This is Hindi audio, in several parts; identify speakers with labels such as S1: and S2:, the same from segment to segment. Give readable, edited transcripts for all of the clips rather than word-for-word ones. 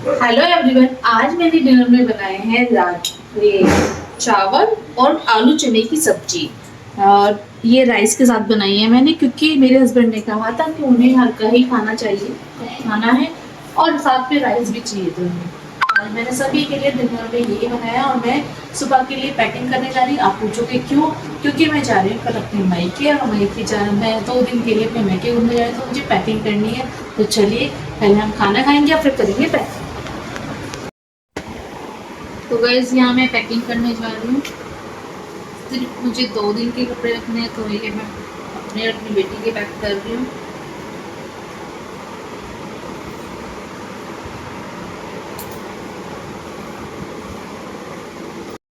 S1: हेलो एवरीवन, आज मैंने डिनर में बनाए हैं ये चावल और आलू चने की सब्जी। और ये राइस के साथ बनाई है मैंने, क्योंकि मेरे हस्बैंड ने कहा था कि उन्हें हल्का ही खाना चाहिए, खाना है और साथ में राइस भी चाहिए थे उन्हें। आज मैंने सभी के लिए डिनर में ये बनाया और मैं सुबह के लिए पैकिंग करने जा रही। आप पूछोगे क्यों? क्योंकि मैं जा रही हूँ कल अपने मायके, और मायके जा मैं 2 दिन के लिए अपने मायके घूमने जा रही हूँ, तो मुझे पैकिंग करनी है। तो चलिए पहले हम खाना खाएंगे और फिर करेंगे पैकिंग। तो गाइस यहाँ मैं पैकिंग करने जा रही हूँ। सिर्फ मुझे 2 दिन के कपड़े रखने हैं, तो ये मैं अपने और अपनी बेटी के पैक कर रही हूँ।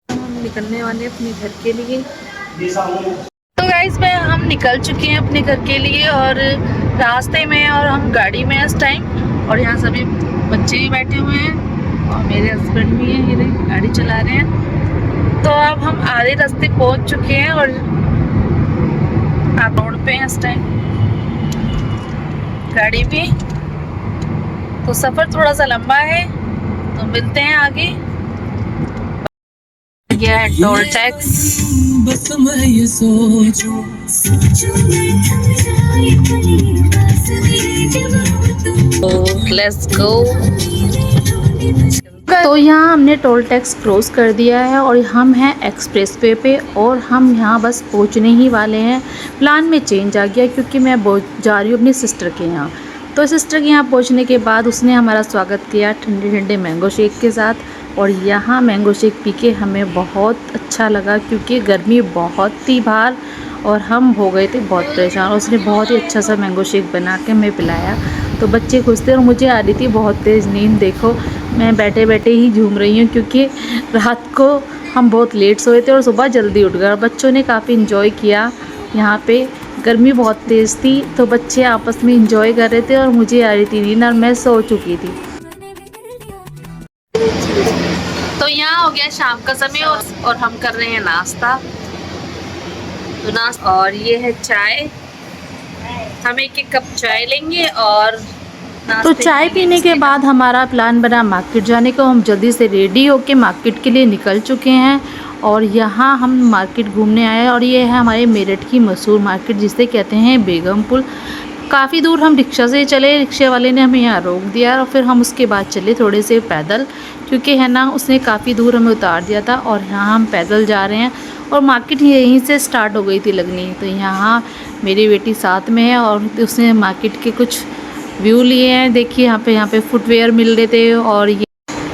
S1: हम निकलने वाले अपने घर के लिए। तो गाइस हम निकल चुके हैं अपने घर के लिए, और रास्ते में और हम गाड़ी में इस टाइम, और यहाँ सभी बच्चे भी बैठे हुए हैं और मेरे हस्बैंड भी हैं, ये गाड़ी चला रहे हैं। तो अब हम आधे रास्ते पहुंच चुके हैं और आप रोड पे हैं इस टाइम, गाड़ी भी। तो सफ़र थोड़ा सा लंबा है, तो मिलते हैं आगे। यह है टोल टैक्स। बस मैं ये सोचूं लेट्स गो। तो यहाँ हमने टोल टैक्स क्रॉस कर दिया है और हम हैं एक्सप्रेस वे पे, और हम यहाँ बस पहुँचने ही वाले हैं। प्लान में चेंज आ गया क्योंकि मैं जा रही हूँ अपनी सिस्टर के यहाँ। तो सिस्टर के यहाँ पहुँचने के बाद उसने हमारा स्वागत किया ठंडे ठंडे मैंगो शेक के साथ, और यहाँ मैंगो शेक पी के हमें बहुत अच्छा लगा क्योंकि गर्मी बहुत थी बाहर और हम हो गए थे बहुत परेशान। उसने बहुत ही अच्छा सा मैंगो शेक बना के हमें पिलाया, तो बच्चे खुश थे और मुझे आ रही थी बहुत तेज़ नींद। देखो मैं बैठे बैठे ही झूम रही हूँ क्योंकि रात को हम बहुत लेट सोए थे और सुबह जल्दी उठ गए। बच्चों ने काफ़ी इन्जॉय किया यहाँ पे, गर्मी बहुत तेज़ थी तो बच्चे आपस में इंजॉय कर रहे थे और मुझे आ रही थी नींद और मैं सो चुकी थी। तो यहाँ हो गया शाम का समय और हम कर रहे हैं नाश्ता। तो नाश्ता, और ये है चाय। हम एक कप चाय लेंगे और तो चाय पीने के बाद हमारा प्लान बना मार्केट जाने का। हम जल्दी से रेडी होके मार्केट के लिए निकल चुके हैं और यहाँ हम मार्केट घूमने आए हैं, और ये है हमारे मेरठ की मशहूर मार्केट जिसे कहते हैं बेगमपुर। काफ़ी दूर हम रिक्शा से चले, रिक्शे वाले ने हमें यहाँ रोक दिया और फिर हम उसके बाद चले थोड़े से पैदल, क्योंकि है ना उसने काफ़ी दूर हमें उतार दिया था और यहाँ हम पैदल जा रहे हैं। और मार्केट यहीं से स्टार्ट हो गई थी लगनी। तो यहाँ मेरी बेटी साथ में है और उसने मार्केट के कुछ व्यू लिए हैं। देखिए यहाँ पे फुटवेयर मिल रहे थे, और ये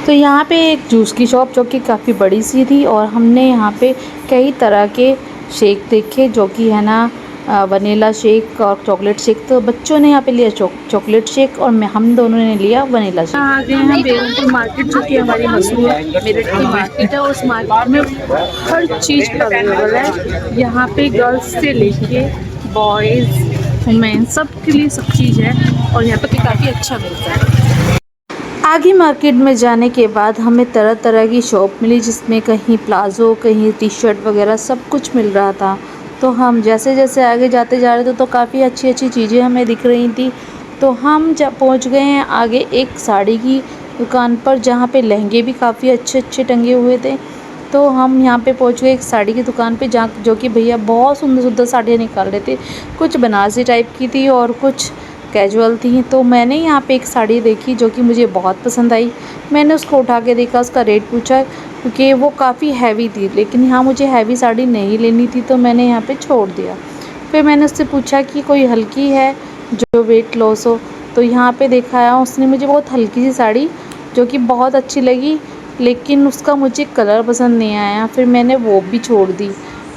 S1: तो यहाँ पे एक जूस की शॉप जो कि काफ़ी बड़ी सी थी, और हमने यहाँ पे कई तरह के शेक देखे जो कि है ना वनीला शेक और चॉकलेट शेक। तो बच्चों ने यहाँ पे लिया चॉकलेट शेक और हम दोनों ने लिया वनीला शेक। आ गए हैं बेगमपुर मार्केट जो कि हमारी मशहूर मेरठ की मार्केट है, और उस मार्केट में हर चीज़ अवेलेबल है। यहाँ पे गर्ल्स से लेके बॉयज़ वुमेन सब के लिए सब चीज़ है, और यहाँ पे काफ़ी अच्छा मिलता है। आगे मार्केट में जाने के बाद हमें तरह तरह की शॉप मिली जिसमें कहीं प्लाज़ो, कहीं टी शर्ट वगैरह सब कुछ मिल रहा था। तो हम जैसे जैसे आगे जाते जा रहे थे तो काफ़ी अच्छी अच्छी चीज़ें हमें दिख रही थी। तो हम जब पहुंच गए हैं आगे एक साड़ी की दुकान पर जहां पे लहंगे भी काफ़ी अच्छे अच्छे टंगे हुए थे। तो हम यहाँ पे पहुंच गए एक साड़ी की दुकान पे जहाँ जो कि भैया बहुत सुंदर सुंदर साड़ियाँ निकाल रहे थे। कुछ बनारसी टाइप की थी और कुछ कैजुअल थी। तो मैंने यहाँ पे एक साड़ी देखी जो कि मुझे बहुत पसंद आई। मैंने उसको उठा के देखा, उसका रेट पूछा क्योंकि वो काफ़ी हैवी थी, लेकिन यहाँ मुझे हैवी साड़ी नहीं लेनी थी तो मैंने यहाँ पे छोड़ दिया। फिर मैंने उससे पूछा कि कोई हल्की है जो वेट लॉस हो, तो यहाँ पे देखा है उसने मुझे बहुत हल्की सी साड़ी जो कि बहुत अच्छी लगी, लेकिन उसका मुझे कलर पसंद नहीं आया। फिर मैंने वो भी छोड़ दी।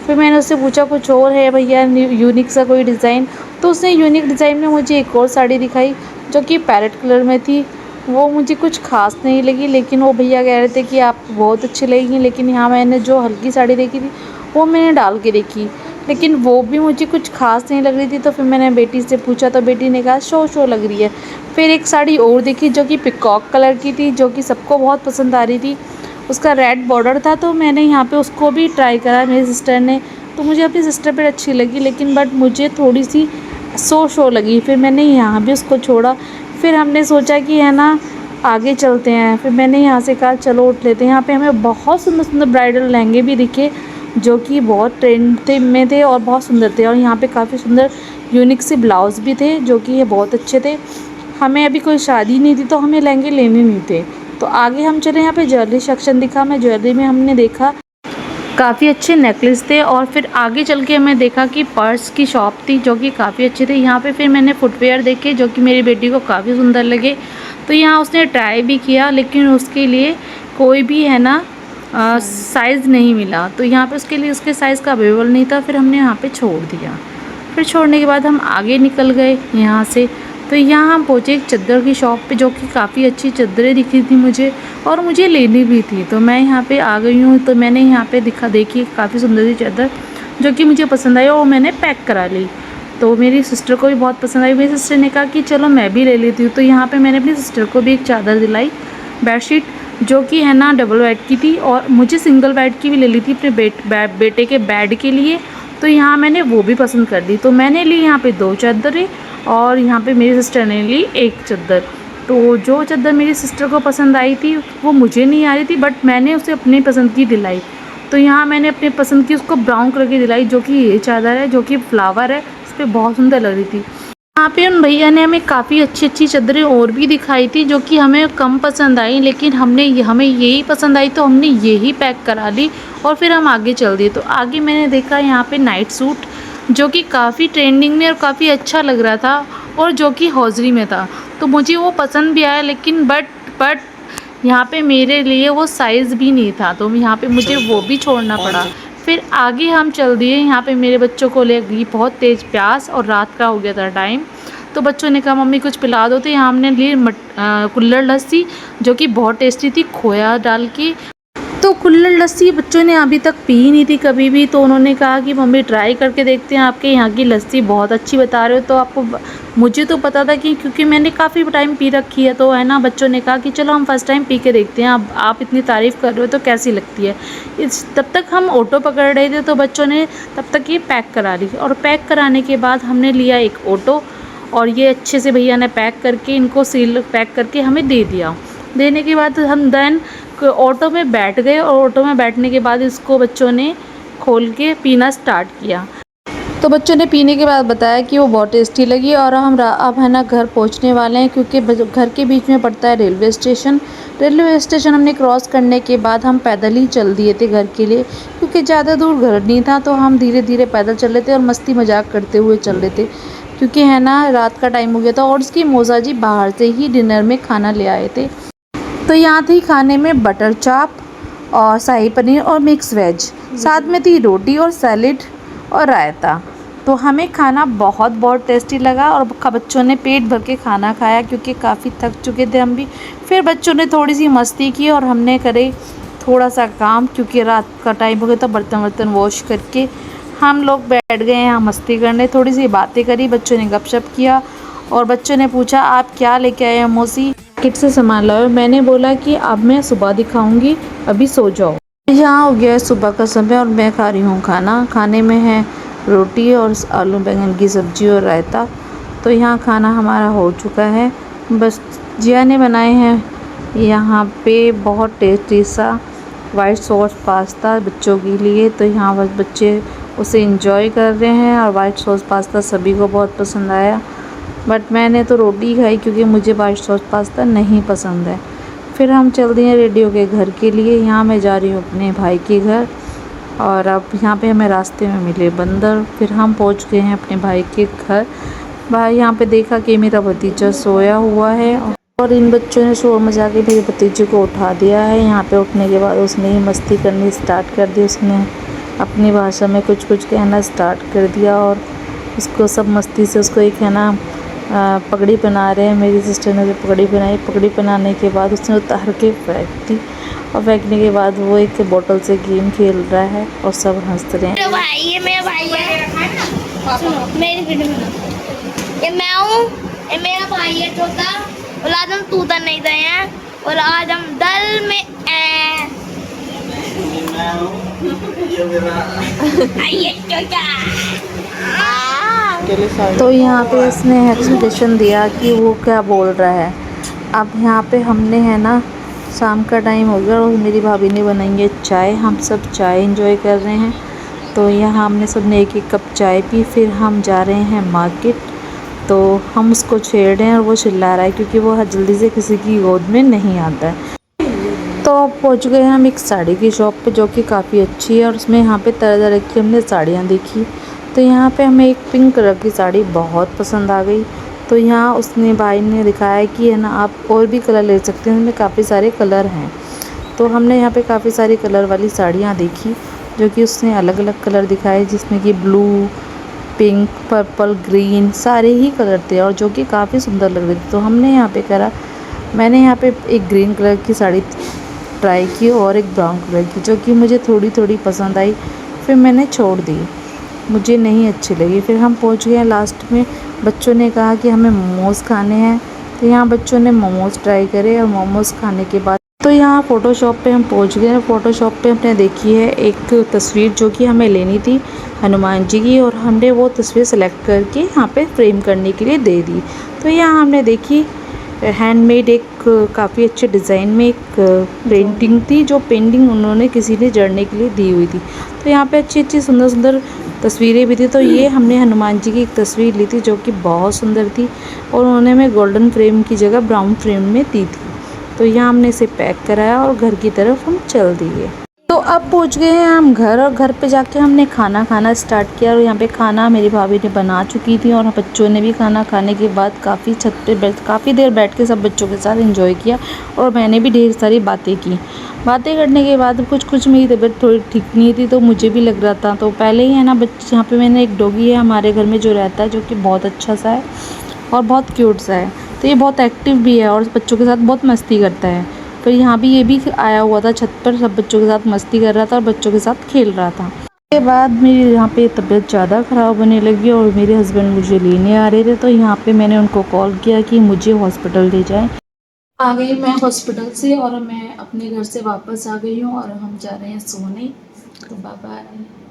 S1: फिर मैंने उससे पूछा कुछ और है भैया यूनिक सा कोई डिज़ाइन, तो उसने यूनिक डिज़ाइन में मुझे एक और साड़ी दिखाई जो कि पैरेट कलर में थी। वो मुझे कुछ खास नहीं लगी, लेकिन वो भैया कह रहे थे कि आप बहुत अच्छी लगेंगी। लेकिन यहाँ मैंने जो हल्की साड़ी देखी थी वो मैंने डाल के देखी, लेकिन वो भी मुझे कुछ खास नहीं लग रही थी। तो फिर मैंने बेटी से पूछा तो बेटी ने कहा शो लग रही है। फिर एक साड़ी और देखी जो कि पिकॉक कलर की थी, जो कि सबको बहुत पसंद आ रही थी। उसका रेड बॉर्डर था, तो मैंने यहाँ पे उसको भी ट्राई करा मेरी सिस्टर ने, तो मुझे अपनी सिस्टर पर अच्छी लगी, लेकिन बट मुझे थोड़ी सी शो लगी। फिर मैंने यहाँ भी उसको छोड़ा। फिर हमने सोचा कि है ना
S2: आगे चलते हैं। फिर मैंने यहाँ से कहा चलो उठ लेते हैं। यहाँ पे हमें बहुत सुंदर सुंदर ब्राइडल लहंगे भी दिखे जो कि बहुत ट्रेंड में थे और बहुत सुंदर थे। और यहाँ पे काफ़ी सुंदर यूनिक से ब्लाउज़ भी थे जो कि ये बहुत अच्छे थे। हमें अभी कोई शादी नहीं थी तो हमें लहंगे लेने नहीं थे, तो आगे हम चले। यहाँ पे ज्वेलरी सेक्शन दिखा। मैं ज्वेलरी में हमने देखा काफ़ी अच्छे नेकलेस थे। और फिर आगे चल के हमें देखा कि पर्स की शॉप थी जो कि काफ़ी अच्छे थे। यहाँ पे फिर मैंने फुटवेयर देखे जो कि मेरी बेटी को काफ़ी सुंदर लगे, तो यहाँ उसने ट्राई भी किया, लेकिन उसके लिए कोई भी है ना साइज़ नहीं मिला। तो यहाँ पे उसके लिए उसके साइज़ का अवेलेबल नहीं था। फिर हमने यहाँ पे छोड़ दिया। फिर छोड़ने के बाद हम आगे निकल गए यहाँ से। तो यहाँ हम पहुँचे एक चादर की शॉप पे जो कि काफ़ी अच्छी चादरें दिखी थी मुझे, और मुझे लेनी भी थी। तो मैं यहाँ पे आ गई हूँ। तो मैंने यहाँ पे देखी काफ़ी सुंदर सी चादर जो कि मुझे पसंद आई और मैंने पैक करा ली। तो मेरी सिस्टर को भी बहुत पसंद आई। मेरी सिस्टर ने कहा कि चलो मैं भी ले लेती हूँ। तो यहाँ पे मैंने अपनी सिस्टर को भी एक चादर दिलाई, बेडशीट, जो कि है ना डबल बेड की थी, और मुझे सिंगल बेड की भी ले ली थी अपने बेटे के बेड के लिए। तो यहाँ मैंने वो भी पसंद कर ली। तो मैंने ली यहाँ पे 2 चादरें और यहाँ पे मेरी सिस्टर ने ली 1 चादर। तो जो चादर मेरी सिस्टर को पसंद आई थी वो मुझे नहीं आ रही थी, बट मैंने उसे अपनी पसंद की दिलाई। तो यहाँ मैंने अपनी पसंद की उसको ब्राउन कलर की दिलाई, जो कि ये चादर है जो कि फ्लावर है, इस पर बहुत सुंदर लग रही थी। यहाँ पे उन भैया ने हमें काफ़ी अच्छी अच्छी चादरें और भी दिखाई थी जो कि हमें कम पसंद आई, लेकिन हमें यही पसंद आई तो हमने यही पैक करा ली और फिर हम आगे चल दिए। तो आगे मैंने देखा यहाँ पे नाइट सूट जो कि काफ़ी ट्रेंडिंग में और काफ़ी अच्छा लग रहा था, और जो कि हौजरी में था। तो मुझे वो पसंद भी आया, लेकिन बट यहाँ पे मेरे लिए वो साइज़ भी नहीं था, तो यहाँ पे मुझे वो भी छोड़ना पड़ा। फिर आगे हम चल दिए। यहाँ पे मेरे बच्चों को ले गई बहुत तेज़ प्यास और रात का हो गया था टाइम। तो बच्चों ने कहा मम्मी कुछ पिला दो। तो यहाँ हमने ली कुल्हड़ लस्सी जो कि बहुत टेस्टी थी, खोया डाल के। तो कुल्हड़ लस्सी बच्चों ने अभी तक पी नहीं थी कभी भी, तो उन्होंने कहा कि मम्मी ट्राई करके देखते हैं, आपके यहाँ की लस्सी बहुत अच्छी बता रहे हो। तो आपको मुझे तो पता था कि क्योंकि मैंने काफ़ी टाइम पी रखी है, तो है ना बच्चों ने कहा कि चलो हम फर्स्ट टाइम पी के देखते हैं, अब आप इतनी तारीफ़ कर रहे हो तो कैसी लगती है। तब तक हम ऑटो पकड़ रहे थे, तो बच्चों ने तब तक ये पैक करा ली। और पैक कराने के बाद हमने लिया एक ऑटो, और ये अच्छे से भैया ने पैक करके इनको सील पैक करके हमें दे दिया। देने के बाद हम देन ऑटो में बैठ गए, और ऑटो में बैठने के बाद इसको बच्चों ने खोल के पीना स्टार्ट किया। तो बच्चों ने पीने के बाद बताया कि वो बहुत टेस्टी लगी। और हम अब है ना घर पहुंचने वाले हैं, क्योंकि घर के बीच में पड़ता है रेलवे स्टेशन। रेलवे स्टेशन हमने क्रॉस करने के बाद हम पैदल ही चल दिए थे घर के लिए, क्योंकि ज़्यादा दूर घर नहीं था। तो हम धीरे धीरे पैदल चल रहे थे और मस्ती मजाक करते हुए चल रहे थे, क्योंकि है ना रात का टाइम हो गया था। और उसकी मौसा जी बाहर से ही डिनर में खाना ले आए थे। तो यहाँ थी खाने में बटर चाप और शाही पनीर और मिक्स वेज, साथ में थी रोटी और सैलेड और रायता। तो हमें खाना बहुत टेस्टी लगा, और बच्चों ने पेट भर के खाना खाया क्योंकि काफ़ी थक चुके थे हम भी। फिर बच्चों ने थोड़ी सी मस्ती की और हमने करे थोड़ा सा काम, क्योंकि रात का टाइम हो गया था। बर्तन वॉश करके हम लोग बैठ गए यहाँ मस्ती करने, थोड़ी सी बातें करी, बच्चों ने गपशप किया। और बच्चों ने पूछा आप क्या लेके आए हो मौसी, किट से सामान लाओ। मैंने बोला कि अब मैं सुबह दिखाऊंगी, अभी सो जाओ। यहाँ हो गया सुबह का समय और मैं खा रही हूँ खाना। खाने में है रोटी और आलू बैंगन की सब्जी और रायता। तो यहाँ खाना हमारा हो चुका है। बस जिया ने बनाए हैं यहाँ पे बहुत टेस्टी सा वाइट सॉस पास्ता बच्चों के लिए। तो यहाँ बस बच्चे उसे एंजॉय कर रहे हैं, और वाइट सॉस पास्ता सभी को बहुत पसंद आया। बट मैंने तो रोटी खाई क्योंकि मुझे वाइट सॉस पास्ता नहीं पसंद है। फिर हम चल दिए हैं रेडियो के घर के लिए। यहाँ मैं जा रही हूँ अपने भाई के घर, और अब यहाँ पे हमें रास्ते में मिले बंदर। फिर हम पहुँच गए हैं अपने भाई के घर। भाई यहाँ पे देखा कि मेरा भतीजा सोया हुआ है, और इन बच्चों ने शोर मचा के मेरे भतीजे को उठा दिया है। यहाँ पे उठने के बाद उसने ही मस्ती करनी स्टार्ट कर दी। उसने अपनी भाषा में कुछ कहना स्टार्ट कर दिया, और उसको सब मस्ती से उसको एक है ना पगड़ी पहना रहे हैं। मेरी सिस्टर ने उसे पगड़ी पहनाई। पगड़ी पहनाने के बाद उसने उतार के फेंक दी, और फेंकने के बाद वो एक बोतल से गेम खेल रहा है और सब हंस रहे हैं।
S3: मेरा भाई है सुनो मेरी वीडियो में ये मैं हूँ, ये मेरा भाई है छोटा। और आज हम तूता नहीं गए हैं, और आज हम दल में
S2: तो यहाँ पे इसने एक्सप्रेशन दिया कि वो क्या बोल रहा है। अब यहाँ पे हमने है ना शाम का टाइम हो गया और मेरी भाभी ने बनाई है चाय। हम सब चाय एंजॉय कर रहे हैं। तो यहाँ हमने सब ने एक एक कप चाय पी। फिर हम जा रहे हैं मार्केट। तो हम उसको छेड़ रहे हैं और वो चिल्ला रहा है क्योंकि वो जल्दी से किसी की गोद में नहीं आता है। तो अब पहुँच गए हम एक साड़ी की शॉप पे जो कि काफ़ी अच्छी है और उसमें यहाँ पे तरह तरह की हमने साड़ियाँ देखी। तो यहाँ पे हमें एक पिंक कलर की साड़ी बहुत पसंद आ गई। तो यहाँ उसने भाई ने दिखाया कि है ना आप और भी कलर ले सकते हैं, उसमें काफ़ी सारे कलर हैं। तो हमने यहाँ पे काफ़ी सारी कलर वाली साड़ियाँ देखी जो कि उसने अलग अलग कलर दिखाए, जिसमें कि ब्लू, पिंक, पर्पल, ग्रीन सारे ही कलर थे और जो कि काफ़ी सुंदर लग रहे थे। तो हमने यहाँ पे करा, मैंने यहाँ पे एक ग्रीन कलर की साड़ी ट्राई की और एक ब्राउन कलर की जो कि मुझे थोड़ी थोड़ी पसंद आई। फिर मैंने छोड़ दी, मुझे नहीं अच्छी लगी। फिर हम पहुँच गए लास्ट में। बच्चों ने कहा कि हमें मोमोज़ खाने हैं, तो यहाँ बच्चों ने मोमोज़ ट्राई करे और मोमोज़ खाने के बाद तो यहाँ फ़ोटोशॉप पे हम पहुँच गए। फ़ोटोशॉप पे हमने देखी है एक तस्वीर जो कि हमें लेनी थी हनुमान जी की, और हमने वो तस्वीर सेलेक्ट करके यहाँ पे फ्रेम करने के लिए दे दी। तो यहाँ हमने देखी हैंडमेड एक काफ़ी अच्छे डिज़ाइन में एक पेंटिंग थी, जो पेंटिंग उन्होंने किसी ने जड़ने के लिए दी हुई थी। तो यहाँ पे अच्छी अच्छी सुंदर सुंदर तस्वीरें भी थी। तो ये हमने हनुमान जी की एक तस्वीर ली थी जो कि बहुत सुंदर थी और उन्होंने हमें गोल्डन फ्रेम की जगह ब्राउन फ्रेम में दी थी। तो यहाँ हमने इसे पैक कराया और घर की तरफ हम चल दिए। तो अब पहुँच गए हैं हम घर, और घर पे जाके हमने खाना खाना स्टार्ट किया। और यहाँ पे खाना मेरी भाभी ने बना चुकी थी और बच्चों ने भी खाना खाने के बाद काफ़ी छत पे काफ़ी देर बैठ के सब बच्चों के साथ एंजॉय किया और मैंने भी ढेर सारी बातें की। बातें करने के बाद कुछ मेरी तबीयत थोड़ी ठीक नहीं थी तो मुझे भी लग रहा था। तो पहले ही है ना बच्चे, यहाँ पे मैंने एक डॉगी है हमारे घर में जो रहता है, जो कि बहुत अच्छा सा है और बहुत क्यूट सा है। तो ये बहुत एक्टिव भी है और बच्चों के साथ बहुत मस्ती करता है। फिर यहाँ भी ये भी आया हुआ था छत पर, सब बच्चों के साथ मस्ती कर रहा था और बच्चों के साथ खेल रहा था। उसके बाद मेरी यहाँ पे तबीयत ज़्यादा ख़राब होने लगी और मेरे हस्बैंड मुझे लेने आ रहे थे। तो यहाँ पे मैंने उनको कॉल किया कि मुझे हॉस्पिटल ले जाएं। आ गई मैं हॉस्पिटल से और मैं अपने घर से वापस आ गई हूँ और हम जा रहे हैं सोने। तो बाय बाय।